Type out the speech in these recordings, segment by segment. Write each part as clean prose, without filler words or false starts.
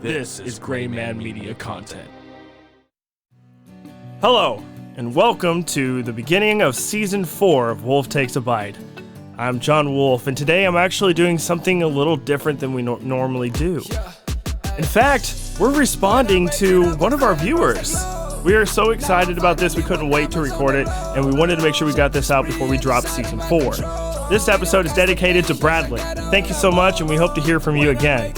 This is Gray Man Media content. Hello, and welcome to the beginning of Season 4 of Wolf Takes a Bite. I'm John Wolf, and today I'm actually doing something a little different than we normally do. In fact, we're responding to one of our viewers. We are so excited about this, we couldn't wait to record it, and we wanted to make sure we got this out before we drop Season 4. This episode is dedicated to Bradley. Thank you so much, and we hope to hear from you again.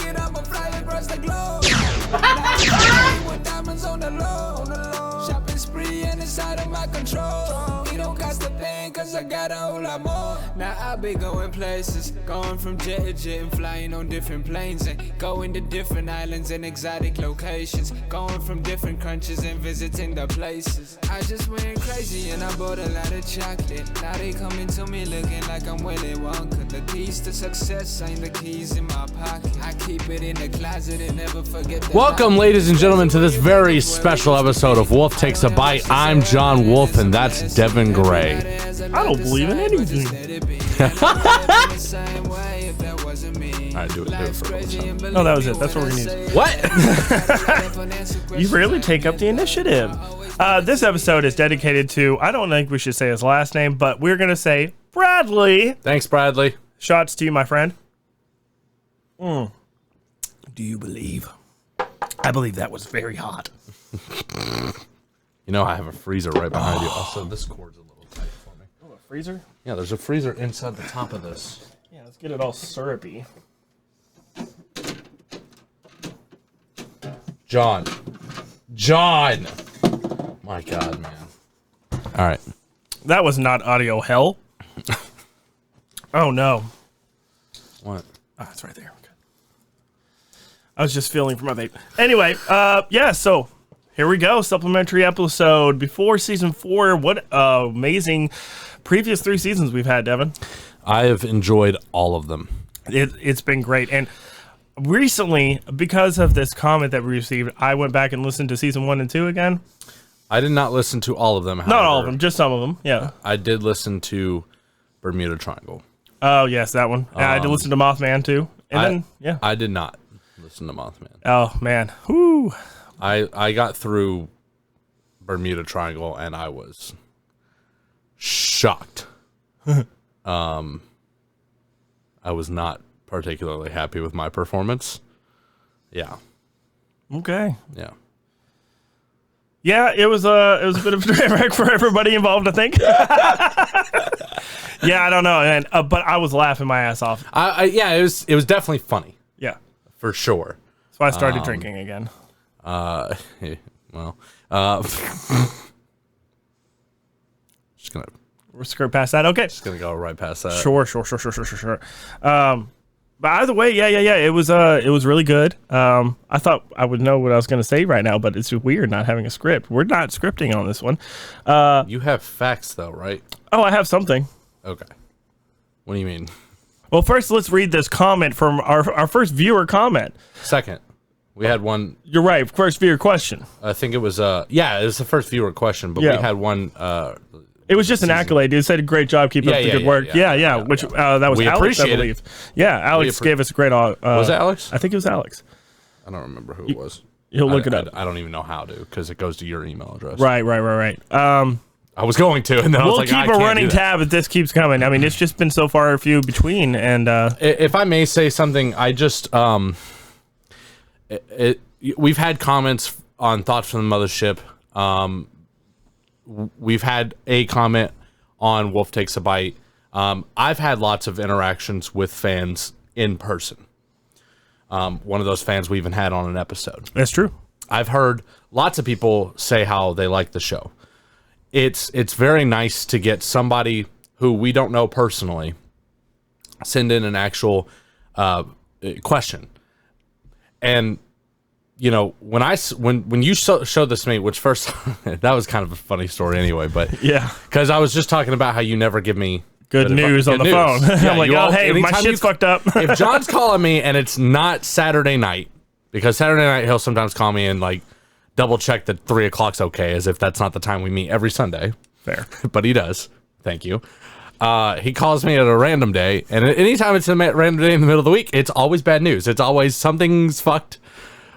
I got a whole lot more. Now I be going places, going from jet to jet and flying on different planes and going to different islands and exotic locations, going from different countries and visiting the places. I just went crazy and I bought a lot of chocolate. Now they coming to me looking like I'm Willy Wonka. The keys to success ain't the keys in my pocket. I keep it in the closet and never forget that. Welcome, ladies and gentlemen, to this very special episode of Wolf Takes a Bite. I'm John Wolf, and that's Devin Gray. I don't believe in anything. Alright, do it for a No, that was it. That's what we're gonna use. What? You rarely take up the initiative. This episode is dedicated to, I don't think we should say his last name, but we're gonna say Bradley. Thanks, Bradley. Shots to you, my friend. Do you believe? I believe that was very hot. You know I have a freezer right behind you. Also, this cord's a little tight for me. Oh, a freezer? Yeah, there's a freezer inside the top of this. Yeah, let's get it all syrupy. John. My God, man. All right. That was not audio hell. Oh, no. What? Ah, it's right there. Okay. I was just feeling for my vape. Anyway, yeah, so here we go. Supplementary episode before Season 4. What amazing previous 3 seasons we've had, Devin. I have enjoyed all of them. It's been great. And recently, because of this comment that we received, I went back and listened to Season 1 and 2 again. I did not listen to all of them. However, Not all of them, just some of them. Yeah. I did listen to Bermuda Triangle. Oh, yes, that one. I had to listen to Mothman, too. And then, yeah. I did not listen to Mothman. Oh, man. Whoo. I got through Bermuda Triangle and I was shocked. I was not particularly happy with my performance. Yeah. Okay. Yeah. Yeah, it was a bit of a train wreck for everybody involved, I think. Yeah, I don't know, man. But I was laughing my ass off. Yeah, it was definitely funny. Yeah. For sure. So I started drinking again. Well, just gonna We're skirt past that. Okay. Just gonna go right past that. Sure. But either way, yeah. It was really good. I thought I would know what I was going to say right now, but it's weird not having a script. We're not scripting on this one. You have facts though, right? Oh, I have something. Okay. What do you mean? Well, first let's read this comment from our first viewer comment. Second, we had one. You're right. First viewer question. I think it was it was the first viewer question, but we had one. It was just an accolade. Dude said a great job, keep up the good work. Yeah. Which that was we Alex, I appreciate believe. Yeah, Alex gave us a great. Was it Alex? I think it was Alex. I don't remember who it was. You'll look it up. I don't even know how to because it goes to your email address. Right. I was going to, and then I was like, we'll keep a running tab if this keeps coming. I mean, it's just been so far few between, and if I may say something, I just we've had comments on Thoughts from the Mothership. We've had a comment on Wolf Takes a Bite. I've had lots of interactions with fans in person. One of those fans we even had on an episode. That's true. I've heard lots of people say how they like the show. It's very nice to get somebody who we don't know personally send in an actual question. And you know, when you showed this to me, which first that was kind of a funny story anyway, but yeah, because I was just talking about how you never give me good news on the phone. Yeah, I'm like, oh hey, my shit's fucked up. If John's calling me and it's not Saturday night, because Saturday night he'll sometimes call me and like double check that 3 o'clock's okay, as if that's not the time we meet every Sunday. Fair, but he does. Thank you. He calls me at a random day, and anytime it's a random day in the middle of the week, it's always bad news. It's always something's fucked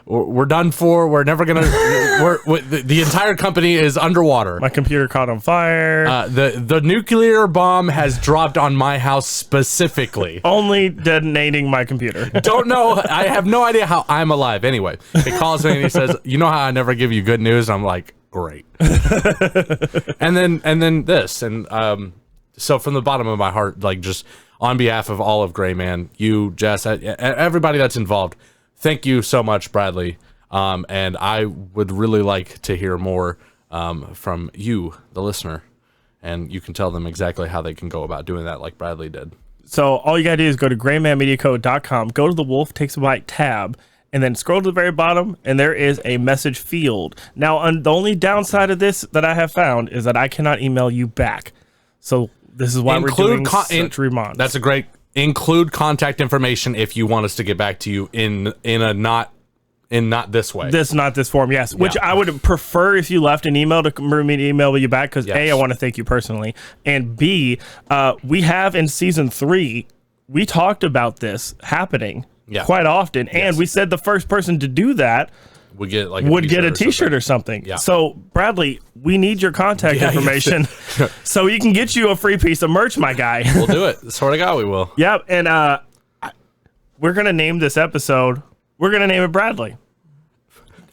we're done for. We're never gonna. The entire company is underwater. My computer caught on fire. The nuclear bomb has dropped on my house specifically. Only detonating my computer. Don't know. I have no idea how I'm alive. Anyway, he calls me and he says, "You know how I never give you good news?" I'm like, "Great." and then this, and so from the bottom of my heart, like just on behalf of all of Gray Man, you, Jess, everybody that's involved. Thank you so much, Bradley. And I would really like to hear more from you, the listener. And you can tell them exactly how they can go about doing that like Bradley did. So all you got to do is go to graymanmediacode.com, go to the Wolf Takes a Bite tab, and then scroll to the very bottom, and there is a message field. Now, the only downside of this that I have found is that I cannot email you back. So this is why we're doing such remonds. That's a great... Include contact information if you want us to get back to you in not this way. Not this form, yes. Which I would prefer if you left an email for me to email you back, because A, I want to thank you personally, and B, we have in season 3, we talked about this happening quite often, and we said the first person to do that would get a t-shirt or something. Yeah. So Bradley, we need your contact information so we can get you a free piece of merch, my guy. We'll do it. Swear to God, we will. Yep. And we're gonna name this episode. We're gonna name it Bradley.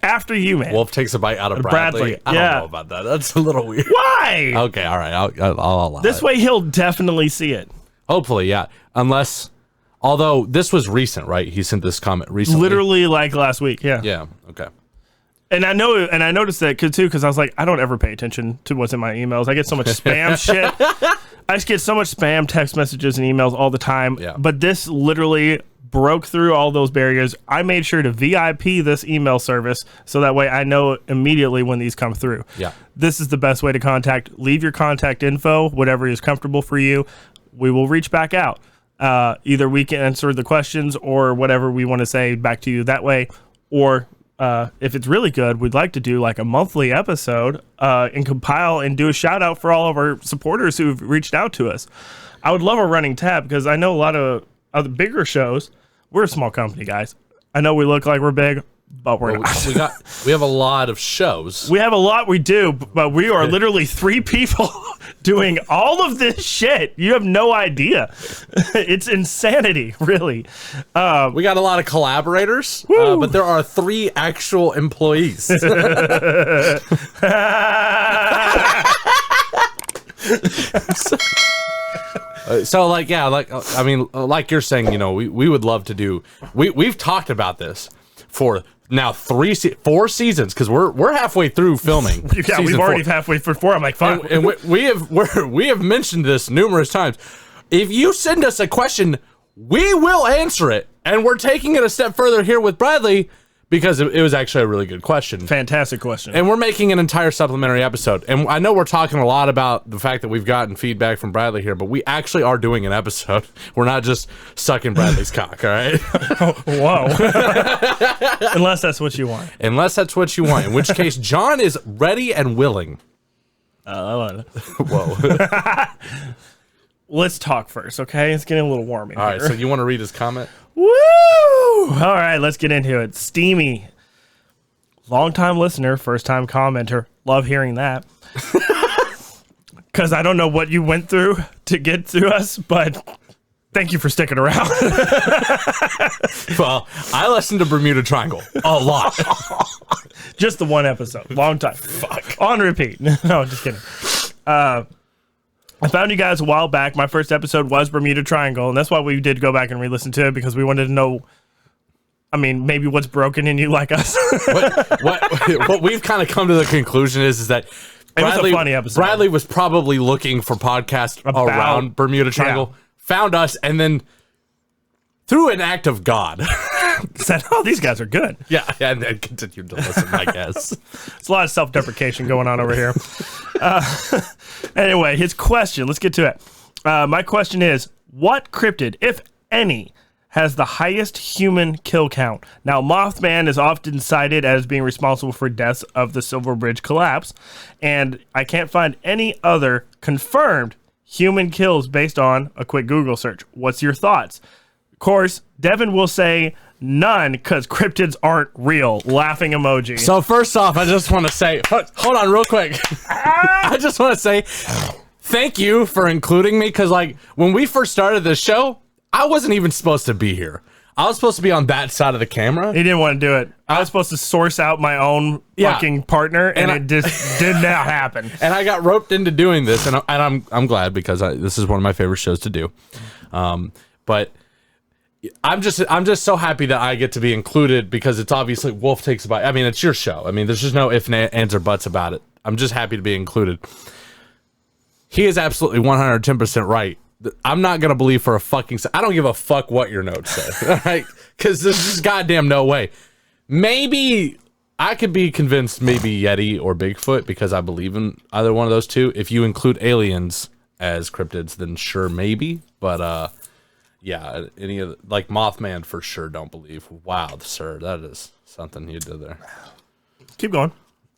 After you, man. Wolf Takes a Bite out of Bradley. I don't know about that. That's a little weird. Why? Okay, all right. I'll allow this way he'll definitely see it. Hopefully, yeah. Although this was recent, right? He sent this comment recently. Literally like last week, yeah. Yeah, okay. And I noticed that too, because I was like, I don't ever pay attention to what's in my emails. I get so much spam shit. I just get so much spam text messages and emails all the time. Yeah. But this literally broke through all those barriers. I made sure to VIP this email service so that way I know immediately when these come through. Yeah. This is the best way to contact. Leave your contact info, whatever is comfortable for you. We will reach back out. Either we can answer the questions or whatever we want to say back to you that way, or if it's really good, we'd like to do like a monthly episode and compile and do a shout out for all of our supporters who've reached out to us. I would love a running tab because I know a lot of other bigger shows. We're a small company, guys. I know we look like we're big, but we're not. We have a lot of shows. We have a lot we do, but we are literally 3 people doing all of this shit. You have no idea. It's insanity, really. We got a lot of collaborators, but there are 3 actual employees. So like you're saying, you know, we would love to do. We've talked about this for now 4 seasons because we're halfway through filming. Yeah, we've already halfway through 4. I'm like, fine. And we have mentioned this numerous times. If you send us a question, we will answer it, and we're taking it a step further here with Bradley. Because it was actually a really good question. Fantastic question. And we're making an entire supplementary episode. And I know we're talking a lot about the fact that we've gotten feedback from Bradley here, but we actually are doing an episode. We're not just sucking Bradley's cock, all right? Whoa. Unless that's what you want. Unless that's what you want. In which case, John is ready and willing. Whoa. Let's talk first, okay? It's getting a little warm in here. All right, so you want to read his comment? Woo! All right, let's get into it. Steamy. Long-time listener, first-time commenter. Love hearing that. Because I don't know what you went through to get to us, but thank you for sticking around. Well, I listened to Bermuda Triangle a lot. Just the one episode. Long time. Fuck. On repeat. No, just kidding. I found you guys a while back. My first episode was Bermuda Triangle, and that's why we did go back and re-listen to it, because we wanted to know, I mean, maybe what's broken in you like us. what we've kind of come to the conclusion is that Bradley, it was a funny episode. Bradley was probably looking for podcasts around Bermuda Triangle, found us, and then through an act of God said, oh, these guys are good. Yeah, and then continued to listen, I guess. It's a lot of self-deprecation going on over here. Anyway, his question, let's get to it. My question is, what cryptid, if any, has the highest human kill count? Now, Mothman is often cited as being responsible for deaths of the Silver Bridge collapse, and I can't find any other confirmed human kills based on a quick Google search. What's your thoughts? Of course, Devin will say None, because cryptids aren't real. Laughing emoji. So first off, I just want to say, hold on real quick. I just want to say thank you for including me, because like when we first started this show, I wasn't even supposed to be here. I was supposed to be on that side of the camera. He didn't want to do it. I was supposed to source out my own fucking partner, and it just did not happen. And I got roped into doing this, and I'm glad, because this is one of my favorite shows to do. But I'm just so happy that I get to be included, because it's obviously Wolf Takes a Bite. I mean, it's your show. I mean, there's just no ifs, ands, or buts about it. I'm just happy to be included. He is absolutely 110% right. I'm not gonna believe for a fucking I don't give a fuck what your notes say, all right? Because there's just goddamn no way. Maybe I could be convinced, maybe Yeti or Bigfoot, because I believe in either one of those two. If you include aliens as cryptids, then sure, maybe. But yeah, any of like Mothman for sure don't believe. Wow, sir, that is something you did there. Keep going.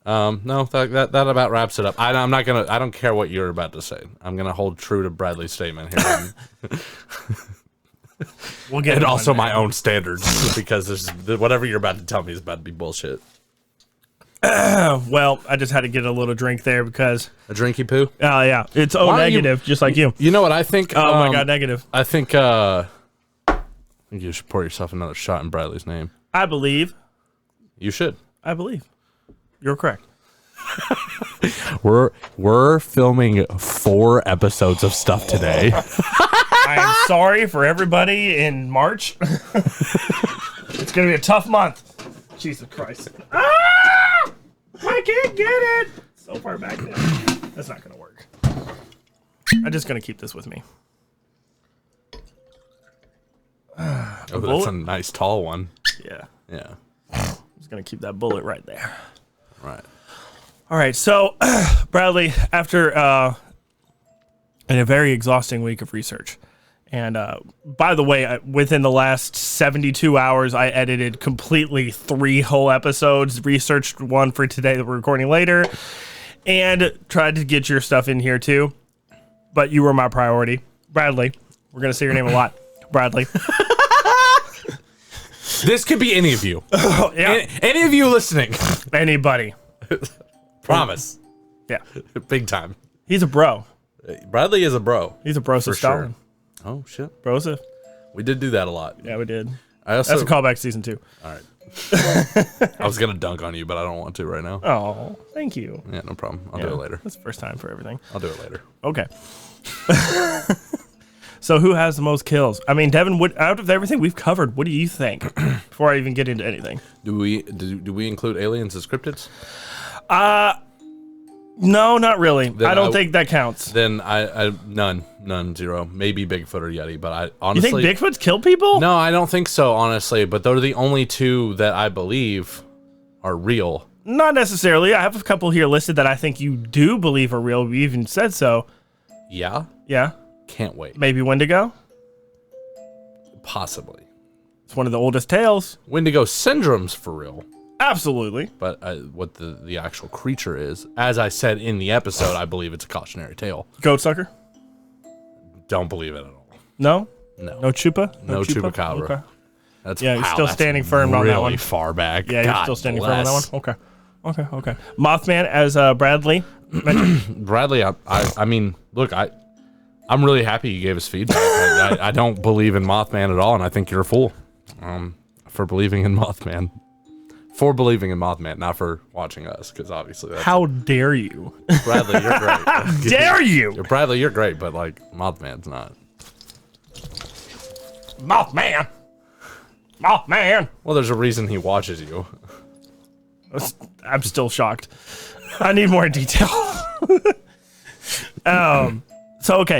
No, that about wraps it up. I don't care what you're about to say. I'm gonna hold true to Bradley's statement here. We'll get and also my own standards, because there's whatever you're about to tell me is about to be bullshit. Well, I just had to get a little drink there because a drinky poo. Yeah, it's O negative, just like you. You know what I think? Oh my god, negative. I think you should pour yourself another shot in Bradley's name. I believe. You should. I believe. You're correct. We're filming 4 episodes of stuff today. I am sorry for everybody in March. It's gonna be a tough month. Jesus Christ. Ah! I can't get it. So far back there. That's not gonna work. I'm just gonna keep this with me. Oh, that's a nice tall one. Yeah. Yeah. I'm just gonna keep that bullet right there. Right. All right, so Bradley, after a very exhausting week of research, and by the way, within the last 72 hours, I edited completely 3 whole episodes, researched one for today that we're recording later, and tried to get your stuff in here too, but you were my priority. Bradley, we're going to say your name a lot. Bradley. This could be any of you. Oh, yeah. Any of you listening. Anybody. Promise. Yeah. Big time. He's a bro. Bradley is a bro. He's a bro, so Stalin. Sure. Oh, shit. Broseph. We did do that a lot. Yeah, we did. That's a callback to season 2. All right. I was going to dunk on you, but I don't want to right now. Oh, thank you. Yeah, no problem. I'll do it later. That's the first time for everything. I'll do it later. Okay. So who has the most kills? I mean, Devin, out of everything we've covered, what do you think? Before I even get into anything. Do we include aliens as cryptids? No, not really. Then I don't think that counts. Then I none, 0. Maybe Bigfoot or Yeti, but I honestly... You think Bigfoot's kill people? No, I don't think so, honestly, but they're the only 2 that I believe are real. Not necessarily. I have a couple here listed that I think you do believe are real. We even said so. Yeah? Yeah. Can't wait. Maybe Wendigo? Possibly. It's one of the oldest tales. Wendigo syndrome's for real. Absolutely. But what the actual creature is, as I said in the episode, I believe it's a cautionary tale. Goat sucker? Don't believe it at all. No? No. No chupa? No chupacabra. Okay. That's you're still standing firm on that one. Really far back. Yeah, you're still standing firm on that one. Okay. Mothman as Bradley mentioned. Bradley, I mean, look, I'm really happy you gave us feedback. I don't believe in Mothman at all, and I think you're a fool for believing in Mothman. For believing in Mothman, not for watching us, because obviously that's... How dare you? Bradley, you're great. How dare you? Bradley, you're great, but, like, Mothman's not. Mothman! Well, there's a reason he watches you. I'm still shocked. I need more detail. So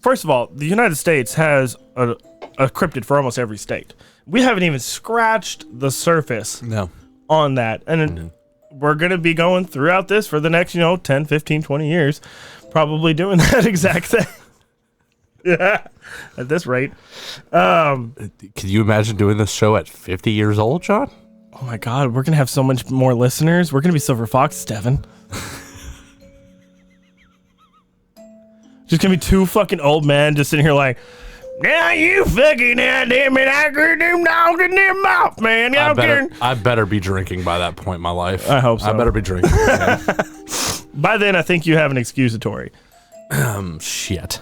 first of all, the United States has a cryptid for almost every state. We haven't even scratched the surface on that. And we're going to be going throughout this for the next, 10, 15, 20 years, probably doing that exact thing. Yeah, at this rate. Can you imagine doing this show at 50 years old, John? Oh my God, we're going to have so much more listeners. We're going to be Silver Fox, Devin. Just going to be 2 fucking old men just sitting here like, Now you fucking damn it, I could do dog in their mouth, man. I better be drinking by that point in my life. I hope so. I better be drinking. By then, I think you have an excusatory. Shit.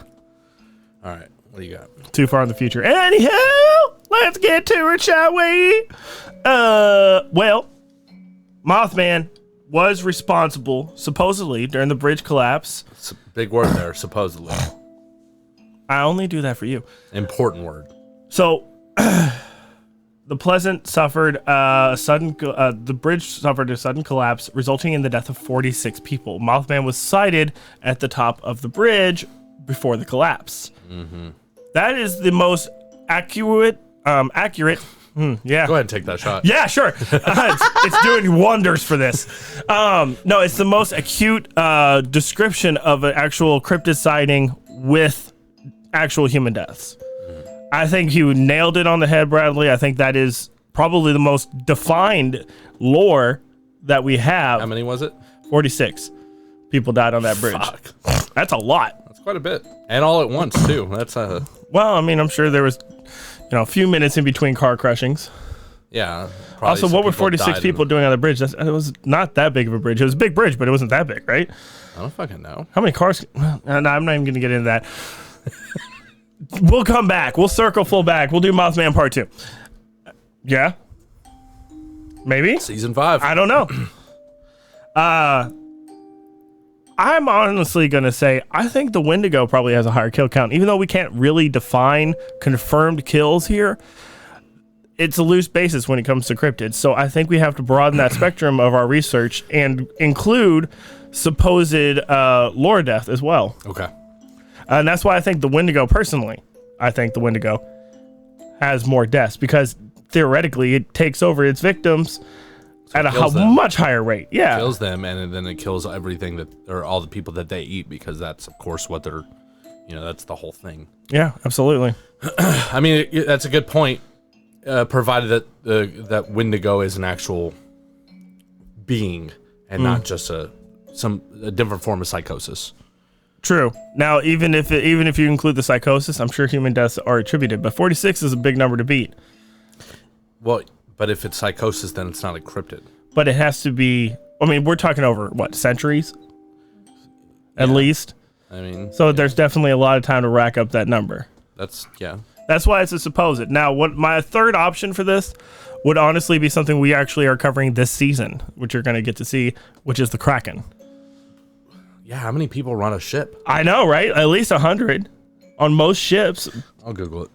All right, what do you got? Too far in the future. Anyhow, let's get to it, shall we? Well, Mothman was responsible, supposedly, during the bridge collapse. It's a big word there, supposedly. I only do that for you. Important word. So, the Pleasant suffered the bridge suffered a sudden collapse, resulting in the death of 46 people. Mothman was sighted at the top of the bridge before the collapse. Mm-hmm. That is the most accurate. Yeah. Go ahead and take that shot. Yeah, sure. It's doing wonders for this. No, it's the most acute description of an actual cryptid sighting with actual human deaths. I think you nailed it on the head, Bradley. I think that is probably the most defined lore that we have. How many was it? 46 people died on that bridge. Fuck. That's a lot. That's quite a bit. And all at once, too. That's Well, I mean, I'm sure there was, a few minutes in between car crushings. Yeah. Also, what were 46 people doing on the bridge? It was not that big of a bridge. It was a big bridge, but it wasn't that big, right? I don't fucking know. How many cars? No, I'm not even going to get into that. We'll come back. We'll circle full back. We'll do Mothman Part 2. Yeah? Maybe? Season 5. I don't know. I'm honestly going to say I think the Wendigo probably has a higher kill count. Even though we can't really define confirmed kills here, it's a loose basis when it comes to cryptids. So I think we have to broaden that spectrum of our research and include supposed lore death as well. Okay. And that's why I think the Wendigo, personally, has more deaths because theoretically it takes over its victims at a much higher rate. Yeah. It kills them, and then it kills everything or all the people that they eat, because that's, of course, what they're, that's the whole thing. Yeah, absolutely. I mean, that's a good point, provided that that Wendigo is an actual being and not just a different form of psychosis. True. Now, even if you include the psychosis, I'm sure human deaths are attributed, but 46 is a big number to beat. Well, but if it's psychosis, then it's not a cryptid. But it has to be. I mean, we're talking over what, centuries, at least. I mean, so there's definitely a lot of time to rack up that number. That's why it's a supposed. Now, what my third option for this would honestly be something we actually are covering this season, which you're going to get to see, which is the Kraken. Yeah, how many people run a ship? I know, right? At least 100 on most ships. I'll Google it.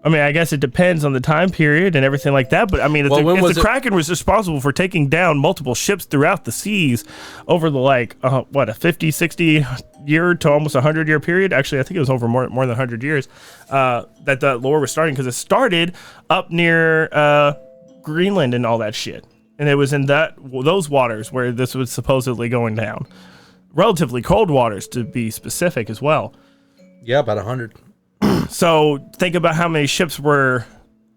I mean, I guess it depends on the time period and everything like that. But I mean, if the Kraken was responsible for taking down multiple ships throughout the seas over the a 50, 60 year to almost 100-year period. Actually, I think it was over more than 100 years that the lore was starting, because it started up near Greenland and all that shit. And it was in those waters where this was supposedly going down. Relatively cold waters, to be specific, as well. Yeah, about 100. So think about how many ships were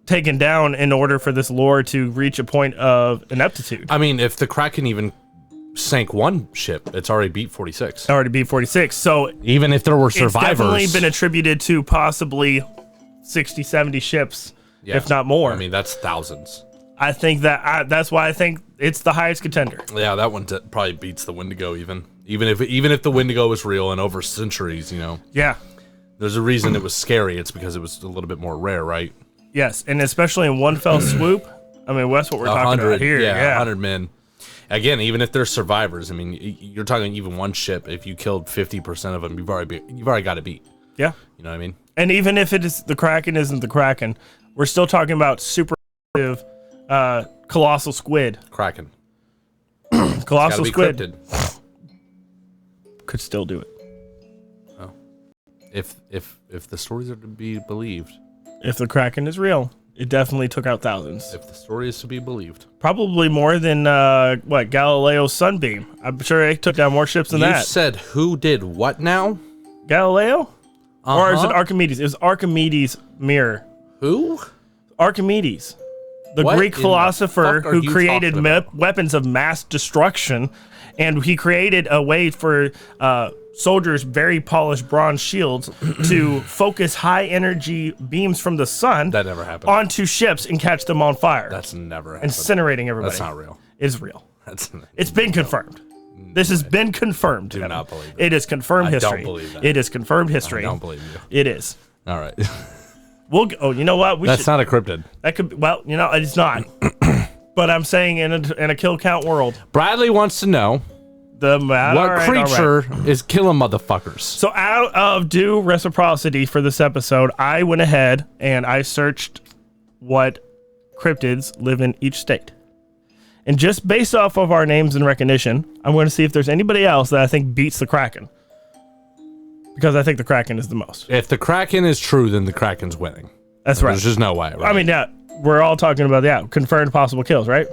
taken down in order for this lore to reach a point of ineptitude. I mean, if the Kraken even sank one ship, it's already beat 46. So even if there were survivors, it's definitely been attributed to possibly 60, 70 ships, if not more. I mean, that's thousands. I think that's why I think it's the highest contender. Yeah, that one probably beats the Wendigo even if the Wendigo was real and over centuries, Yeah. There's a reason it was scary. It's because it was a little bit more rare, right? Yes, and especially in one fell swoop. I mean, that's what we're talking about here. Yeah, 100 men. Again, even if they're survivors, I mean, you're talking even one ship. If you killed 50% of them, you've already got it beat. Yeah. You know what I mean? And even if it is the Kraken isn't the Kraken, we're still talking about super colossal squid. Kraken. Colossal squid. Cryptid. Could still do it. Oh. If the stories are to be believed. If the Kraken is real, it definitely took out thousands. If the story is to be believed. Probably more than Galileo's sunbeam. I'm sure they took down more ships than that. You said who did what now? Galileo? Or is it Archimedes? It was Archimedes' mirror. Who? Archimedes. The Greek philosopher who created weapons of mass destruction, and he created a way for soldiers' very polished bronze shields to focus high energy beams from the sun That never happened. onto ships and catch them on fire. That's never happened. Incinerating everybody. That's not real. It's real. That's It's been confirmed. This has been confirmed. Do not believe it. It is confirmed history. don't believe that. It is confirmed history. I don't believe you. It is. All right. We'll. Oh, you know what? That's not a cryptid. That could. Well, it's not. But I'm saying in a kill count world, Bradley wants to know what creature is killing motherfuckers. So out of due reciprocity for this episode, I went ahead and I searched what cryptids live in each state. And just based off of our names and recognition, I'm going to see if there's anybody else that I think beats the Kraken. Because I think the Kraken is the most. If the Kraken is true, then the Kraken's winning. That's right. There's just no way, right? I mean, we're all talking about, confirmed possible kills, right?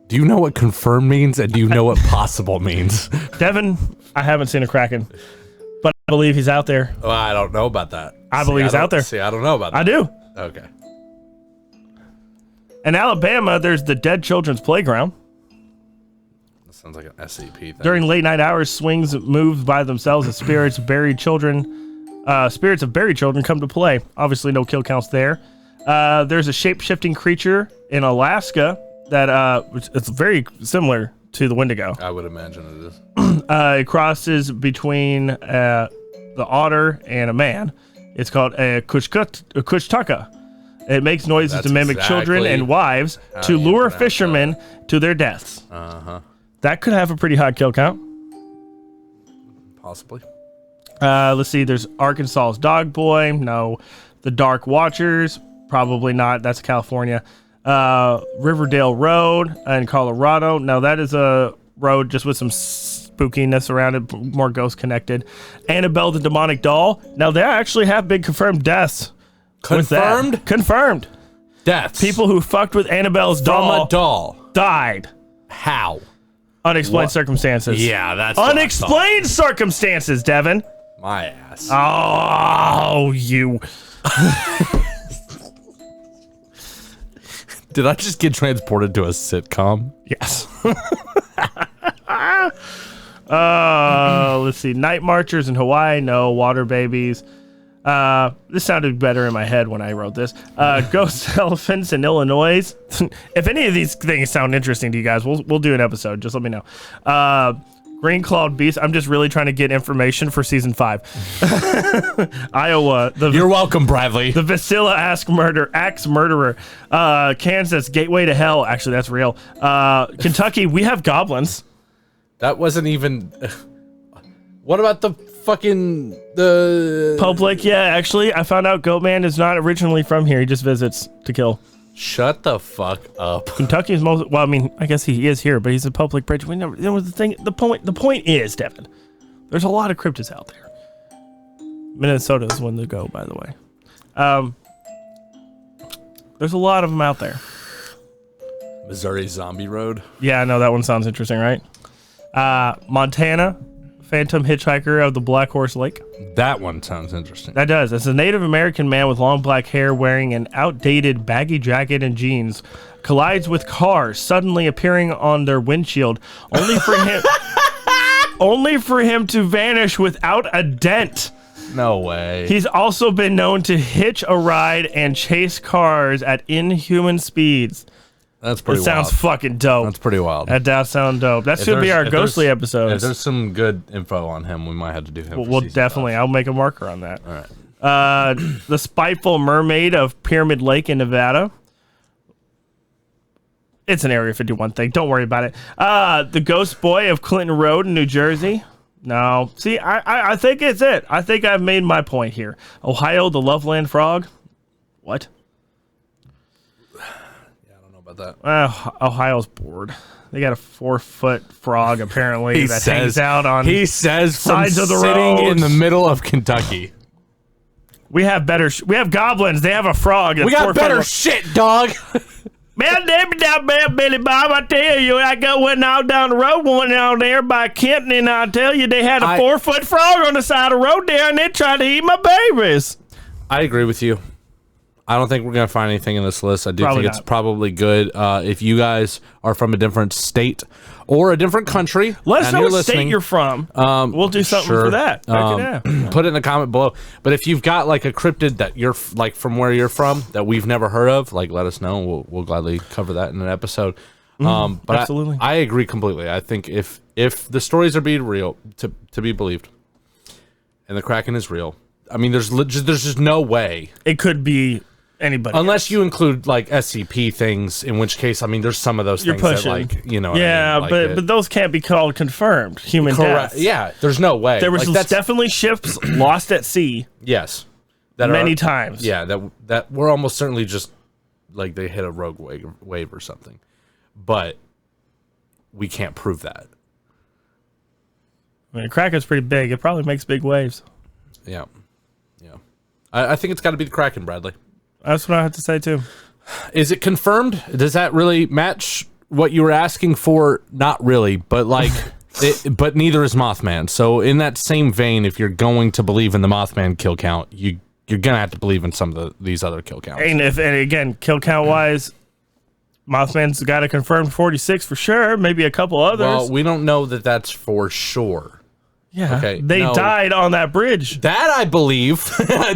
Do you know what confirmed means, and do you know what possible means? Devin, I haven't seen a Kraken, but I believe he's out there. Well, I don't know about that. I believe he's out there. See, I don't know about that. I do. Okay. In Alabama, there's the Dead Children's Playground. That sounds like an SCP thing. During late night hours, swings move by themselves as spirits of buried children come to play. Obviously, no kill counts there. There's a shape-shifting creature in Alaska that it's very similar to the Wendigo. I would imagine it is. It crosses between the otter and a man. It's called a kushtaka. It makes noises That's to mimic children exactly and wives to you lure pronounce fishermen to their deaths. Uh-huh. That could have a pretty high kill count. Possibly. Let's see. There's Arkansas's Dog Boy. No. The Dark Watchers. Probably not. That's California. Riverdale Road in Colorado. Now that is a road just with some spookiness around it, more ghost connected. Annabelle the Demonic Doll. Now they actually have been confirmed deaths. Confirmed? Confirmed. Deaths. People who fucked with Annabelle's doll from a doll died. How? Unexplained circumstances. Yeah, that's unexplained circumstances, Devin. My ass. Oh, you. Did I just get transported to a sitcom? Yes. Let's see. Night Marchers in Hawaii. No. Water Babies. This sounded better in my head when I wrote this. Ghost Elephants in Illinois. If any of these things sound interesting to you guys, we'll do an episode. Just let me know. Green Clawed Beast. I'm just really trying to get information for season 5. Iowa. You're welcome, Bradley. The Vasilla Axe Murderer. Kansas. Gateway to Hell. Actually, that's real. Kentucky. We have goblins. That wasn't even. What about the Public? Yeah, actually, I found out Goatman is not originally from here. He just visits to kill. Shut the fuck up. Kentucky is most. Well, I mean, I guess he is here, but he's a public bridge. We never. You know, the point is, Devin, there's a lot of cryptids out there. Minnesota is one to go, by the way. There's a lot of them out there. Missouri Zombie Road. Yeah, I know that one sounds interesting, right? Montana, Phantom Hitchhiker of the Black Horse Lake. That one sounds interesting. That does. It's a Native American man with long black hair wearing an outdated baggy jacket and jeans collides with cars, suddenly appearing on their windshield, only for him to vanish without a dent. No way. He's also been known to hitch a ride and chase cars at inhuman speeds. That's pretty wild. That sounds fucking dope. That's pretty wild. That does sound dope. That should be our ghostly episodes. If there's some good info on him, we might have to do him. We'll definitely. 5. I'll make a marker on that. All right. The Spiteful Mermaid of Pyramid Lake in Nevada. It's an Area 51 thing. Don't worry about it. The Ghost Boy of Clinton Road in New Jersey. No. See, I think it's it. I think I've made my point here. Ohio, the Loveland Frog. What? That. Ohio's bored. They got a 4-foot frog apparently that hangs out on. He says sides of the sitting road in the middle of Kentucky. We have better. We have goblins. They have a frog. We got better shit, dog. Man, Billy Bob, I tell you, went out down the road, went out there by Kenton, and I tell you, they had a 4-foot frog on the side of the road there, and they tried to eat my babies. I agree with you. I don't think we're going to find anything in this list. I do Probably think it's not. probably good. If you guys are from a different state or a different country, Let us and know you're what state listening, you're from. We'll do something sure. for that. Heck yeah. Put it in the comment below. But if you've got like a cryptid that you're like from where you're from that we've never heard of, like let us know. We'll gladly cover that in an episode. But absolutely. I agree completely. I think if the stories are being real to be believed, and the Kraken is real, I mean, there's just no way. It could be anybody. Unless you include like SCP things, in which case, I mean, there's some of those You're things pushing. that like, you know what Yeah, I mean? Like but those can't be called confirmed human correct. deaths. Yeah, there's no way. There was like, definitely ships lost at sea yes, that many are, times. Yeah, that were almost certainly just like they hit a rogue wave or something, but we can't prove that. I mean, Kraken's pretty big. It probably makes big waves. Yeah. I think it's got to be the Kraken, Bradley. That's what I have to say too. Is it confirmed? Does that really match what you were asking for? Not really, but like, but neither is Mothman. So in that same vein, if you're going to believe in the Mothman kill count, you're gonna have to believe in some of these other kill counts. And again, kill count wise, Mothman's got a confirmed 46 for sure. Maybe a couple others. Well, we don't know that that's for sure. Yeah, Okay, they no. died on that bridge. That I believe.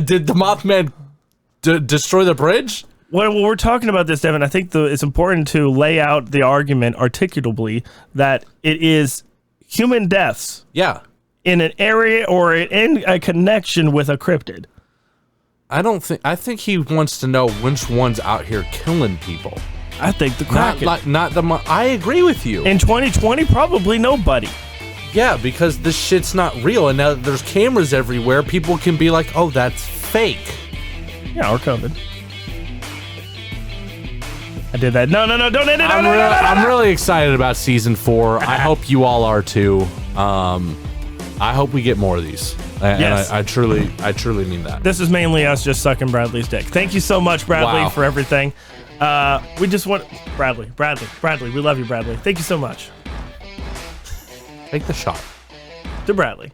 Did the Mothman destroy the bridge? When we're talking about this, Devin, I think it's important to lay out the argument articulately that it is human deaths Yeah. in an area or in a connection with a cryptid. I think he wants to know which one's out here killing people. I think the Kraken. I agree with you. In 2020, probably nobody. Yeah, because this shit's not real, and now that there's cameras everywhere, people can be like, "Oh, that's fake." Yeah, or COVID. I did that. No, don't end it. I'm really excited about season 4. I hope you all are too. I hope we get more of these. Yes. And I truly mean that. This is mainly us just sucking Bradley's dick. Thank you so much, Bradley, Wow. for everything. We just want Bradley. We love you, Bradley. Thank you so much. Take the shot. To Bradley.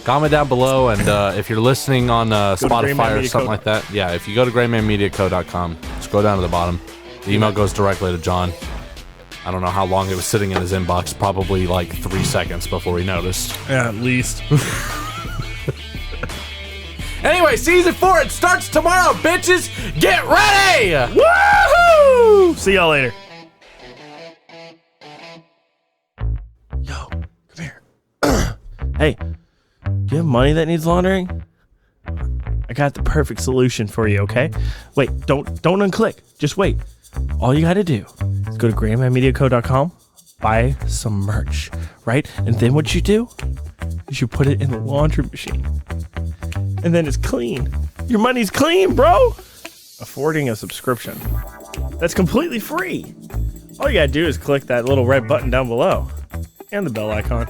Comment down below, and if you're listening on Spotify or something graymanmediaco.com. like that, yeah, if you go to graymanmediaco.com, scroll down to the bottom. The email goes directly to John. I don't know how long it was sitting in his inbox, probably like 3 seconds before he noticed. Yeah, at least. Anyway, season 4, it starts tomorrow, bitches! Get ready! Woohoo! See y'all later. Yo, come here. Hey, do you have money that needs laundering? I got the perfect solution for you, okay? Wait, don't unclick. Just wait. All you gotta do is go to grandmanmediaco.com, buy some merch, right? And then what you do is you put it in the laundry machine. And then it's clean. Your money's clean, bro. Affording a subscription. That's completely free. All you gotta do is click that little red button down below and the bell icon.